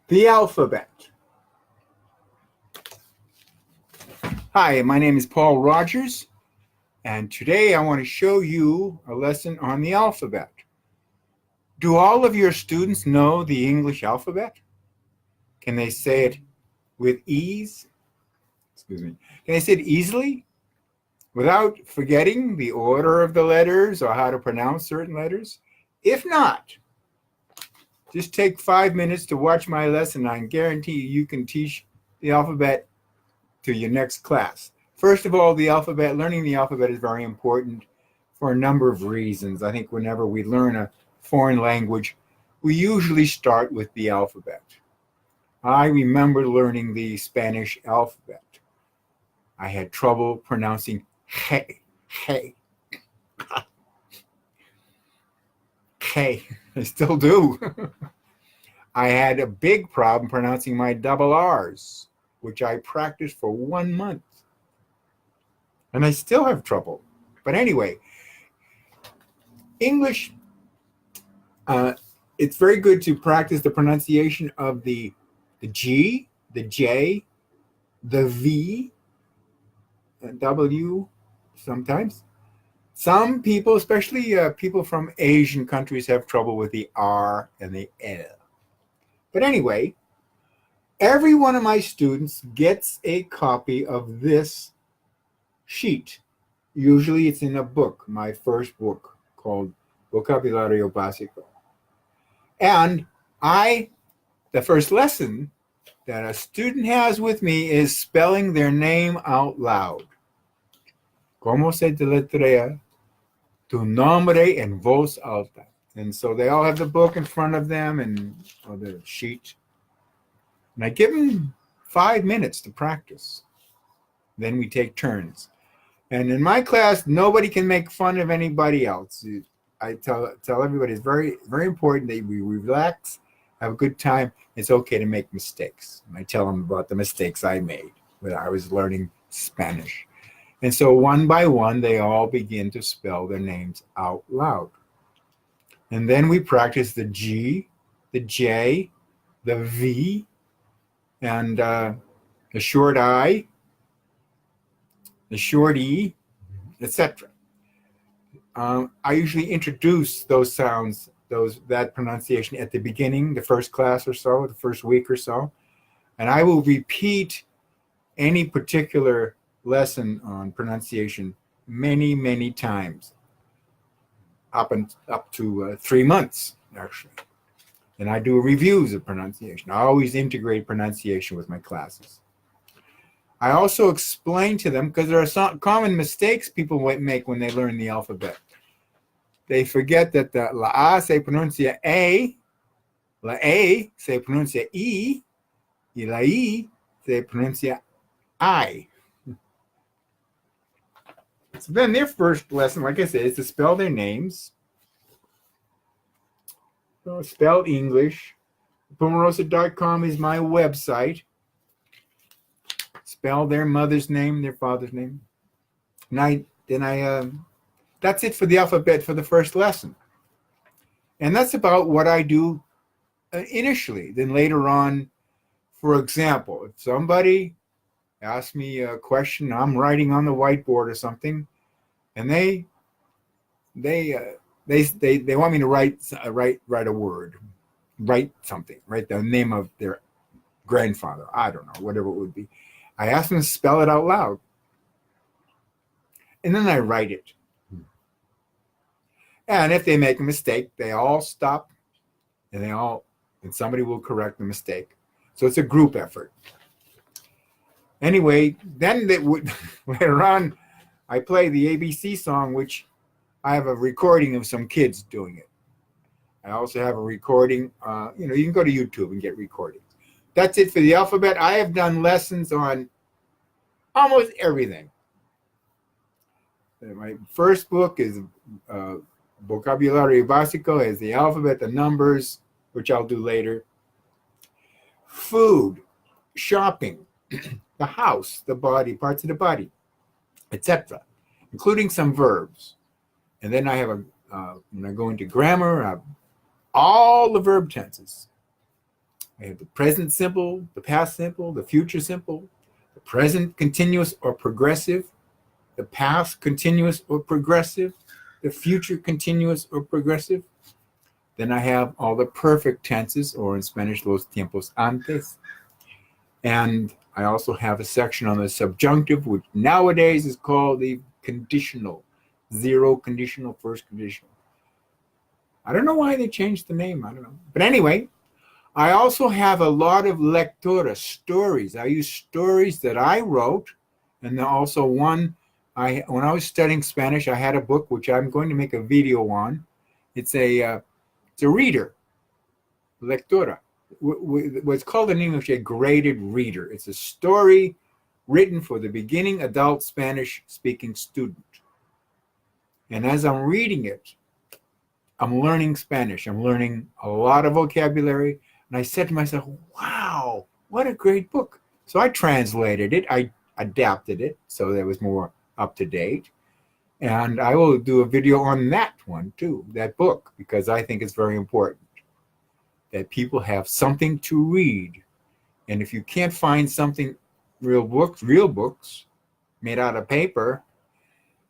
The alphabet. Hi, my name is Paul Rogers, and today I want to show you a lesson on the alphabet. Do all of your students know the English alphabet? Can they say it with ease? Excuse me. Can they say it easily without forgetting the order of the letters or how to pronounce certain letters? If not, just take 5 minutes to watch my lesson. I guarantee you can teach the alphabet to your next class. First of all, learning the alphabet is very important for a number of reasons. I think whenever we learn a foreign language, we usually start with the alphabet. I remember learning the Spanish alphabet. I had trouble pronouncing hey, hey, hey. I still do. I had a big problem pronouncing my double R's, which I practiced for 1 month. And I still have trouble. But anyway, English, it's very good to practice the pronunciation of the G, the J, the V, W sometimes. Some people, especially people from Asian countries, have trouble with the R and the L. But anyway, every one of my students gets a copy of this sheet. Usually it's in a book, my first book called Vocabulario Básico. And the first lesson that a student has with me is spelling their name out loud. ¿Cómo se deletrea tu nombre en voz alta? And so they all have the book in front of them and the sheet. And I give them 5 minutes to practice. Then we take turns. And in my class, nobody can make fun of anybody else. I tell everybody it's very, very important that we relax, have a good time. It's okay to make mistakes. And I tell them about the mistakes I made when I was learning Spanish. And so one by one, they all begin to spell their names out loud. And then we practice the G, the J, the V, and the short I, the short E, etc. I usually introduce those sounds, that pronunciation at the beginning, the first class or so, the first week or so, and I will repeat any particular lesson on pronunciation many, many times, up to 3 months actually. And I do reviews of pronunciation. I always integrate pronunciation with my classes. I also explain to them, because there are some common mistakes people make when they learn the alphabet. They forget that the la A se pronuncia A, la A se pronuncia I, y la I se pronuncia I. So then their first lesson, like I said, is to spell their names. So spell English. Pomarosa.com is my website. Spell their mother's name, their father's name. And that's it for the alphabet for the first lesson. And that's about what I do initially. Then later on, for example, if somebody asks me a question, I'm writing on the whiteboard or something, and they want me to write a word, write something, write the name of their grandfather, I don't know, whatever it would be. I ask them to spell it out loud. And then I write it. And if they make a mistake, they all stop and somebody will correct the mistake. So it's a group effort. Anyway, then later on, I play the ABC song, which I have a recording of some kids doing it. I also have a recording, you can go to YouTube and get recordings. That's it for the alphabet. I have done lessons on almost everything. My first book is Vocabulario Básico, has the alphabet, the numbers, which I'll do later. Food, shopping, the house, the body, parts of the body, etc., including some verbs. And then I have when I go into grammar, all the verb tenses. I have the present simple, the past simple, the future simple, the present continuous or progressive, the past continuous or progressive, the future continuous or progressive. Then I have all the perfect tenses, or in Spanish, los tiempos antes. And I also have a section on the subjunctive, which nowadays is called the conditional, zero conditional, first conditional. I don't know why they changed the name. I don't know. But anyway, I also have a lot of lectura, stories. I use stories that I wrote. And then also when I was studying Spanish, I had a book which I'm going to make a video on. It's a reader, lectura. What's called in English a graded reader. It's a story written for the beginning adult Spanish speaking student. And as I'm reading it, I'm learning Spanish. I'm learning a lot of vocabulary. And I said to myself, wow, what a great book. So I translated it. I adapted it so that it was more up to date. And I will do a video on that one too, that book, because I think it's very important that people have something to read. And if you can't find something, real books made out of paper,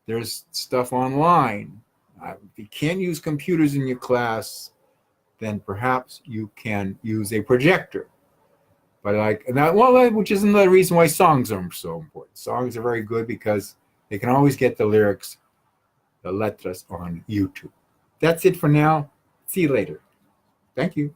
there's stuff online. If you can't use computers in your class, then perhaps you can use a projector. But which is another reason why songs are so important. Songs are very good because they can always get the lyrics, the letras on YouTube. That's it for now. See you later. Thank you.